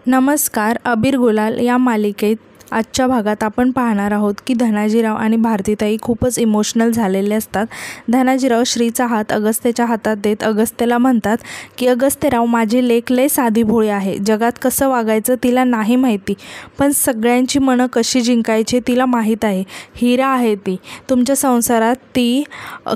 नमस्कार. अबीर गुलाल या मालिकेत आजच्या भागात आपण पाहणार आहोत की धनाजीराव आणि भारतीताई खूपच इमोशनल झालेले असतात. धनाजीराव श्रीचा हात अगस्त्याच्या हातात देत अगस्त्याला म्हणतात की अगस्त्यराव, माझी लेक लय साधी भोळी आहे. जगात कसं वागायचं तिला नाही माहिती, पण सगळ्यांची मनं कशी जिंकायची तिला माहीत आहे. हिरा आहे ती. तुमच्या संसारात ती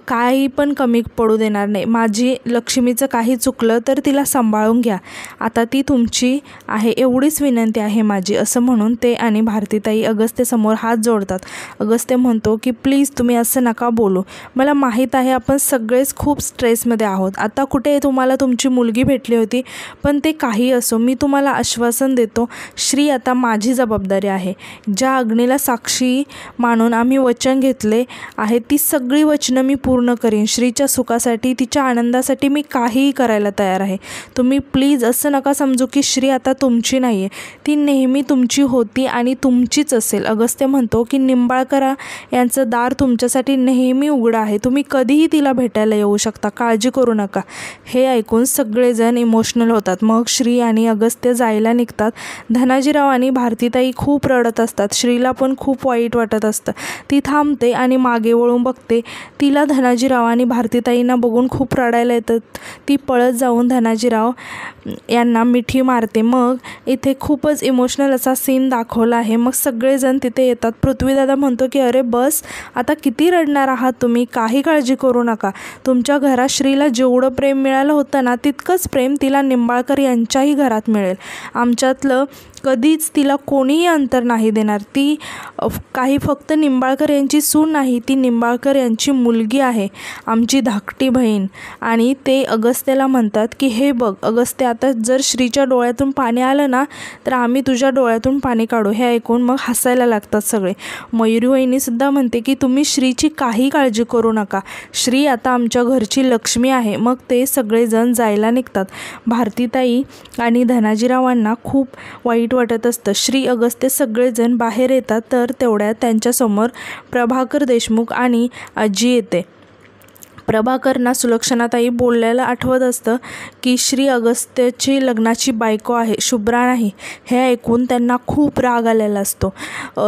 काही पण कमी पडू देणार नाही. माझी लक्ष्मीचं काही चुकलं तर तिला सांभाळून घ्या. आता ती तुमची आहे एवढीच विनंती आहे माझी. असं म्हणून ते आणि भारतीताई अगस्त्यसमोर हात जोडतात. अगस्त्य म्हणतो की प्लीज तुम्ही असं नका बोलू. मला माहीत आहे आपण सगळेच खूप स्ट्रेसमध्ये आहोत. आता कुठे तुम्हाला तुमची मुलगी भेटली होती, पण ते काही असो, मी तुम्हाला आश्वासन देतो, श्री आता माझी जबाबदारी आहे. ज्या अग्नीला साक्षी मानून आम्ही वचन घेतले आहे ती सगळी वचनं मी पूर्ण करीन. श्रीच्या सुखासाठी, तिच्या आनंदासाठी मी काहीही करायला तयार आहे. तुम्ही प्लीज असं नका समजू की श्री आता तुमची नाही आहे. ती नेहमी तुमची होती आणि तुमचीच असेल. अगस्त्य म्हणतो की निंबाळकर यांचं दार तुमच्यासाठी नेहमी उघडं आहे. तुम्ही कधीही तिला भेटायला येऊ शकता. काळजी करू नका. हे ऐकून सगळेजण इमोशनल होतात. मग श्री आणि अगस्त्य जायला निघतात. धनाजीराव आणि भारतीताई खूप रडत असतात. श्रीला पण खूप वाईट वाटत असतं. ती थांबते आणि मागे वळून बघते. तिला धनाजीराव आणि भारतीताईंना बघून खूप रडायला येतं. ती पळत जाऊन धनाजीराव यांना मिठी मारते. मग इथे खूपच इमोशनल असा सीन दाखवला आहे. मग सगळेजण तिथे येतात. पृथ्वीदादा म्हणतो की अरे बस, आता किती रडणार आहात तुम्ही? काही काळजी करू नका. तुमच्या घरात श्रीला जेवढं प्रेम मिळालं होतं ना, तितकंच प्रेम तिला निंबाळकर यांच्याही घरात मिळेल. आमच्यातलं कधीच तिला कोणीही अंतर नाही देणार. ती काही फक्त निंबाळकर यांची सून नाही, ती निंबाळकर यांची मुलगी आहे, आमची धाकटी बहीण. आणि ते अगस्त्याला म्हणतात की हे बघ अगस्त्य, आता जर श्रीच्या डोळ्यातून पाणी आलं ना तर आम्ही तुझ्या डोळ्यातून पाणी काढू. हे ऐकून मग हसायला लागतात सगळे. मयुरी वहिनीसुद्धा म्हणते की तुम्ही श्रीची काही काळजी करू नका. श्री आता आमच्या घरची लक्ष्मी आहे. मग ते सगळेजण जायला निघतात. भारतीताई आणि धनाजीरावांना खूप वाईट वाटत असतं. श्री, अगस्त्य सगळेजण बाहेर येतात. तर तेवढ्यात त्यांच्यासमोर प्रभाकर देशमुख आणि आजी येते. प्रभाकरना सुलक्षणाताई बोललेलं आठवत असतं की श्री अगस्त्यची लग्नाची बायको आहे, शुभ्रा नाही. हे ऐकून त्यांना खूप राग आलेला असतो.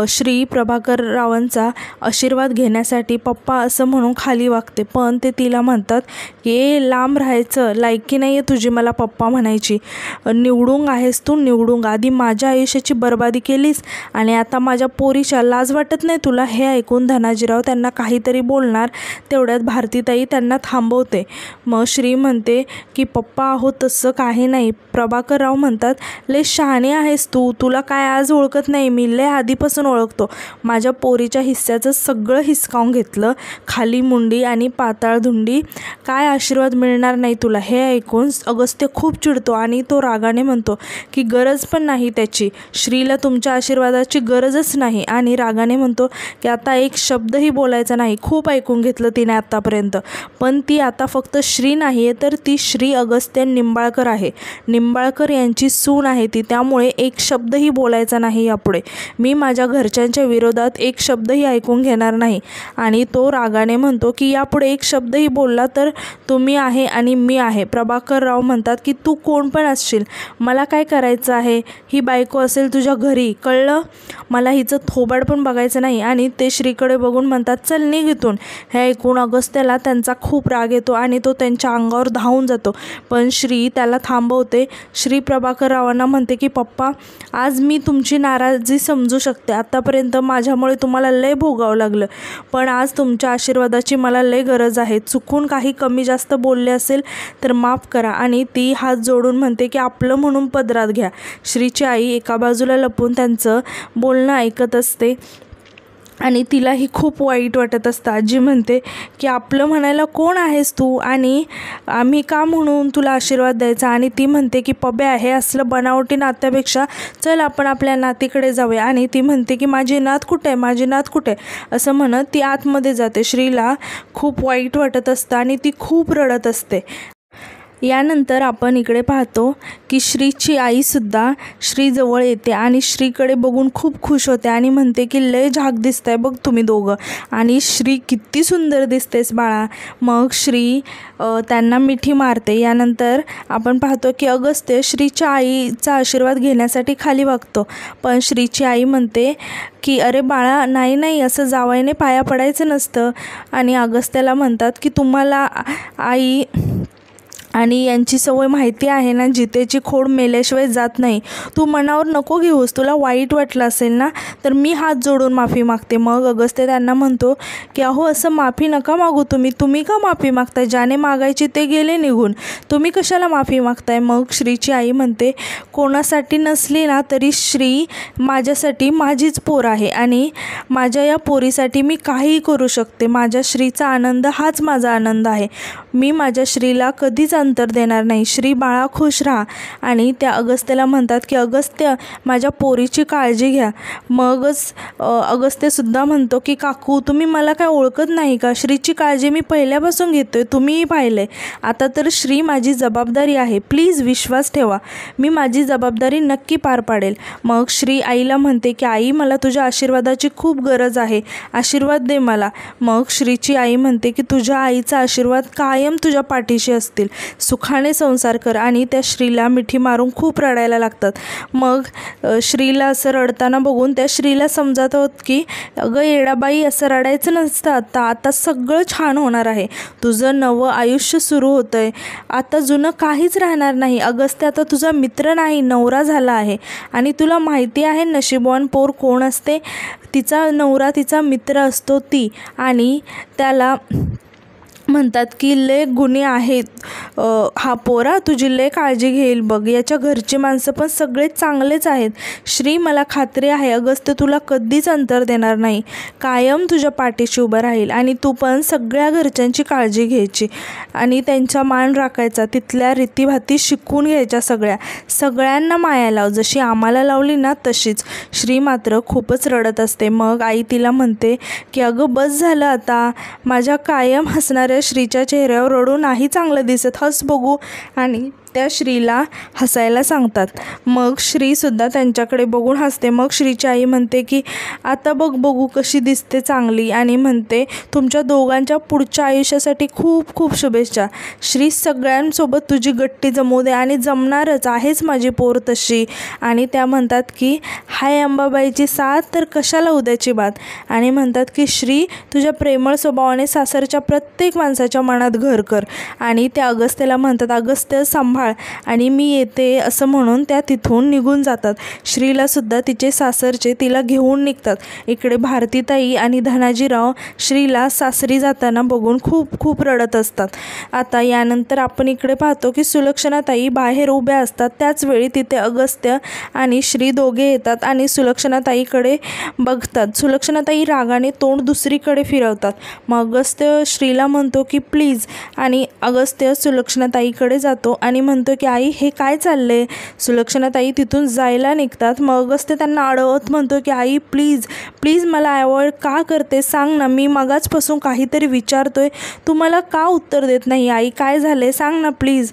श्री प्रभाकररावांचा आशीर्वाद घेण्यासाठी पप्पा असं म्हणून खाली वागते, पण ते तिला म्हणतात की लांब राहायचं, लायकी नाही आहे तुझी मला पप्पा म्हणायची. निवडूंग आहेस तू, निवडूंग. आधी माझ्या आयुष्याची बर्बादी केलीस आणि आता माझ्या पोरीच्या लाज वाटत नाही तुला? हे ऐकून धनाजीराव त्यांना काहीतरी बोलणार. तेवढ्यात भारतीताई त्यांना थांबवते. मग श्री म्हणते की पप्पा आहो तसं काही नाही. प्रभाकरराव म्हणतात लय शहाणी आहेस तू, तुला काय आज ओळखत नाही, मी लय आधीपासून ओळखतो. माझ्या पोरीच्या हिस्स्याचं सगळं हिसकावून घेतलं, खाली मुंडी आणि पाताळ धुंडी, काय आशीर्वाद मिळणार नाही तुला. हे ऐकून अगस्त्य खूप चिडतो आणि तो रागाने म्हणतो की गरज पण नाही त्याची, श्रीला तुमच्या आशीर्वादाची गरजच नाही. आणि रागाने म्हणतो की आता एक शब्दही बोलायचा नाही. खूप ऐकून घेतलं तिने आत्तापर्यंत, पण ती आता फक्त श्री नाही आहे तर ती श्री अगस्त्य निंबाळकर आहे. निंबाळकर यांची सून आहे ती. त्यामुळे एक शब्दही बोलायचा नाही यापुढे. मी माझ्या घरच्यांच्या विरोधात एक शब्दही ऐकून घेणार नाही. आणि तो रागाने म्हणतो की यापुढे एक शब्दही बोलला तर तुम्ही आहे आणि मी आहे. प्रभाकरराव म्हणतात की तू कोण पण असशील, मला काय करायचं आहे? ही बायको असेल तुझ्या घरी, कळलं? मला हिचं थोबाड पण बघायचं नाही. आणि ते श्रीकडे बघून म्हणतात चल निघ इथून. हे ऐकून अगस्त्याला त्यांचा खूप राग येतो आणि तो त्यांच्या अंगावर धावून जातो, पण श्री त्याला थांबवते. श्री प्रभाकररावांना म्हणते की पप्पा, आज मी तुमची नाराजी समजू शकते. आतापर्यंत माझ्यामुळे तुम्हाला लय भोगावं लागलं, पण आज तुमच्या आशीर्वादाची मला लय गरज आहे. चुकून काही कमी जास्त बोलले असेल तर माफ करा. आणि ती हात जोडून म्हणते की आपलं म्हणून पदरात घ्या. श्रीची आई एका बाजूला लपून त्यांचं बोलणं ऐकत असते आणि तिलाही खूप वाईट वाटत असतं. आजी म्हणते की आपलं म्हणायला कोण आहेस तू आणि आम्ही का म्हणून तुला आशीर्वाद द्यायचा? आणि ती म्हणते की पब्या, हे असलं बनावटी नात्यापेक्षा चल आपण आपल्या नातीकडे जाऊया. आणि ती म्हणते की माझी नात कुठे आहे, माझी नात कुठे आहे असं म्हणत ती आतमध्ये जाते. श्रीला खूप वाईट वाटत असतं आणि ती खूप रडत असते. यानंतर आपण इकडे पाहतो की श्रीची आईसुद्धा श्रीजवळ येते आणि श्रीकडे बघून खूप खुश होते आणि म्हणते की लय झाक दिसतंय बघ तुम्ही दोघं, आणि श्री किती सुंदर दिसतेस बाळा. मग श्री त्यांना मिठी मारते. यानंतर आपण पाहतो की अगस्त्य श्रीच्या आईचा आशीर्वाद घेण्यासाठी खाली वागतो, पण श्रीची आई म्हणते की अरे बाळा, नाही असं जावयाने पाया पडायचं नसतं. आणि अगस्त्याला म्हणतात की तुम्हाला आई आणि यांची सवय माहिती आहे ना, जितेची खोड मेल्याशिवाय जात नाही. तू मनावर नको घेऊस, तुला वाईट वाटलं असेल ना, तर मी हात जोडून माफी मागते. मग अगस्त्य त्यांना म्हणतो की अहो असं माफी नका मागू, तुम्ही का माफी मागताय? ज्याने मागायची ते गेले निघून, तुम्ही कशाला माफी मागताय? मग श्रीची आई म्हणते कोणासाठी नसली ना तरी श्री माझ्यासाठी माझीच पोर आहे आणि माझ्या या पोरीसाठी मी काहीही करू शकते. माझ्या श्रीचा आनंद हाच माझा आनंद आहे. मी माझ्या श्रीला कधीच अंतर देणार नाही. श्री बाळा खुश राहा. आणि त्या अगस्त्याला म्हणतात की अगस्त्य, माझ्या पोरीची काळजी घ्या. मगच अगस्त्यसुद्धा म्हणतो की काकू, तुम्ही मला काय ओळखत नाही का? श्रीची काळजी मी पहिल्यापासून घेतोय, तुम्हीही पाहिलं. आता तर श्री माझी जबाबदारी आहे, प्लीज विश्वास ठेवा, मी माझी जबाबदारी नक्की पार पाडेल. मग श्री आईला म्हणते की आई, मला तुझ्या आशीर्वादाची खूप गरज आहे, आशीर्वाद दे मला. मग श्रीची आई म्हणते की तुझ्या आईचा आशीर्वाद कायम तुझ्या पाठीशी असतील, सुखाने संसार कर. आणि त्या श्रीला मिठी मारून खूप रडायला लागतात. मग श्रीला असं रडताना बघून त्या श्रीला समजत होत की अगं येडाबाई, असं रडायचं नसतं, आता सगळं छान होणार आहे, तुझं नवं आयुष्य सुरू होतं आहे, आता जुनं काहीच राहणार नाही. अगस्त्य आता तुझा मित्र नाही, नवरा झाला आहे. आणि तुला माहिती आहे नशीबवान पोर कोण असते? तिचा नवरा तिचा मित्र असतो ती. आणि त्याला म्हणतात की लय गुन्हे आहेत हा पोरा, तुझी लय काळजी घेईल बघ, याच्या घरची माणसं पण सगळे चांगलेच आहेत. श्री, मला खात्री आहे अगस्त्य तुला कधीच अंतर देणार नाही, कायम तुझ्या पाठीशी उभं राहील. आणि तू पण सगळ्या घरच्यांची काळजी घ्यायची आणि त्यांचा मान राखायचा, तिथल्या रीतीभाती शिकून घ्यायच्या, सगळ्यांना माया लाव, जशी आम्हाला लावली ना तशीच. श्री मात्र खूपच रडत असते. मग आई तिला म्हणते की अगं बस झालं आता, माझ्या कायम हसणाऱ्या श्रीच्या चेहऱ्यावर रडू नाही चांगलं दिसत, हस बघू. आणि त्या श्रीला हसायला सांगतात. मग श्रीसुद्धा त्यांच्याकडे बघून हसते. मग श्रीची आई म्हणते की आता बघू कशी दिसते चांगली, आणि म्हणते तुमच्या दोघांच्या पुढच्या आयुष्यासाठी खूप खूप शुभेच्छा. श्री, सगळ्यांसोबत तुझी गट्टी जमू दे, आणि जमणारच आहेच माझी पोर तशी. आणि त्या म्हणतात की हाय अंबाबाईची साथ, तर कशाला उद्याची बात. आणि म्हणतात की श्री, तुझ्या प्रेमळ स्वभावाने सासरच्या प्रत्येक माणसाच्या मनात घर कर. आणि त्या अगस्त्याला म्हणतात अगस्त्य सांभाळ आणि मी येते असं म्हणून त्या तिथून निघून जातात. श्रीला सुद्धा तिचे सासरचे तिला घेऊन निघतात. इकडे भारतीताई आणि धनाजीराव श्रीला सासरी जाताना बघून खूप खूप रडत असतात. आता यानंतर आपण इकडे पाहतो की सुलक्षणाताई बाहेर उभ्या असतात. त्याचवेळी तिथे अगस्त्य आणि श्री दोघे येतात आणि सुलक्षणाताईकडे बघतात. सुलक्षणाताई रागाने तोंड दुसरीकडे फिरवतात. मग अगस्त्य श्रीला म्हणतो की प्लीज, आणि अगस्त्य सुलक्षणाताईकडे जातो आणि म्हणतो की आई हे काय चाललंय. सुलक्षणाताई तिथून जायला निघतात. मग अगस्त्य त्यांना अडवत म्हणतो की आई प्लीज मला अवॉइड का करते सांग ना, मी मगाचपासून काहीतरी विचारतोय, तू मला का उत्तर देत नाही. आई काय झाले सांग ना प्लीज,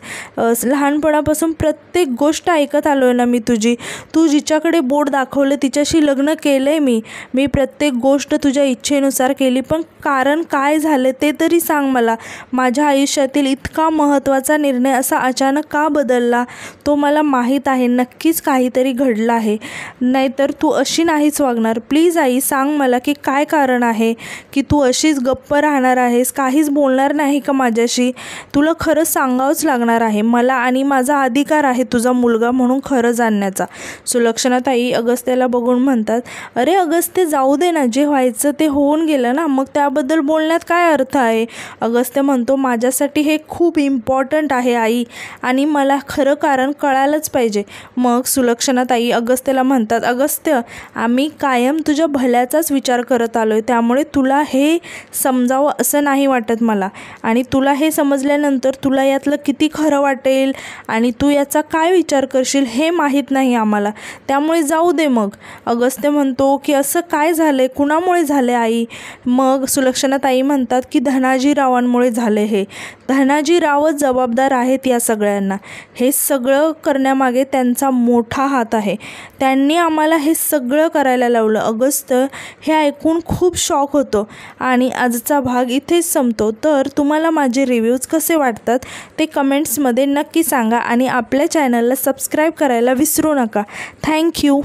लहानपणापासून प्रत्येक गोष्ट ऐकत आलोय ना मी तुझी, तू जिच्याकडे बोट दाखवलं तिच्याशी लग्न केलंय मी प्रत्येक गोष्ट तुझ्या इच्छेनुसार केली, पण कारण काय झाले ते तरी सांग मला. माझ्या आयुष्यातील इतका महत्त्वाचा निर्णय असा अचानक का बदलला, तो मला माहीत आहे. नक्कीच काहीतरी घडलं आहे, नाहीतर तू अशी नाहीच वागणार. प्लीज आई सांग मला की काय कारण आहे की तू अशीच गप्प राहणार आहेस, काहीच बोलणार नाही का माझ्याशी. तुला खरं सांगावंच लागणार आहे मला, आणि माझा अधिकार आहे तुझा मुलगा म्हणून खरं जाणण्याचा. सुलक्षणाताई अगस्त्याला बघून म्हणतात अरे अगस्त्य जाऊ दे ना, जे व्हायचं ते होऊन गेलं ना, मग त्याबद्दल बोलण्यात काय अर्थ आहे. अगस्त्य म्हणतो माझ्यासाठी हे खूप इम्पॉर्टंट आहे आई, आणि आणि मला खरं कारण कळालंच पाहिजे. मग सुलक्षणाताई अगस्त्यला म्हणतात, अगस्त्य, आम्ही कायम तुझ्या भल्याचाच विचार करत आलो आहे, त्यामुळे तुला हे समजावं असं नाही वाटत मला. आणि तुला हे समजल्यानंतर तुला यातलं किती खरं वाटेल आणि तू याचा काय विचार करशील हे माहीत नाही आम्हाला, त्यामुळे जाऊ दे. मग अगस्त्य म्हणतो की असं काय झालं, कुणामुळे झाले आई? मग सुलक्षणाताई म्हणतात की धनाजीरावांमुळे झाले. हे धनाजीरावच जबाबदार आहेत या सगळ्यांना. हे सगळं करण्यामागे त्यांचा मोठा हात आहे. त्यांनी आम्हाला हे सगळं करायला लावलं. अगस्त्य हे ऐकून खूप शॉक होतो. आणि आजचा भाग इथेच संपतो. तर तुम्हाला माझे रिव्ह्यूज कसे वाटतात ते कमेंट्समध्ये नक्की सांगा आणि आपल्या चॅनलला सबस्क्राईब करायला विसरू नका. थँक्यू.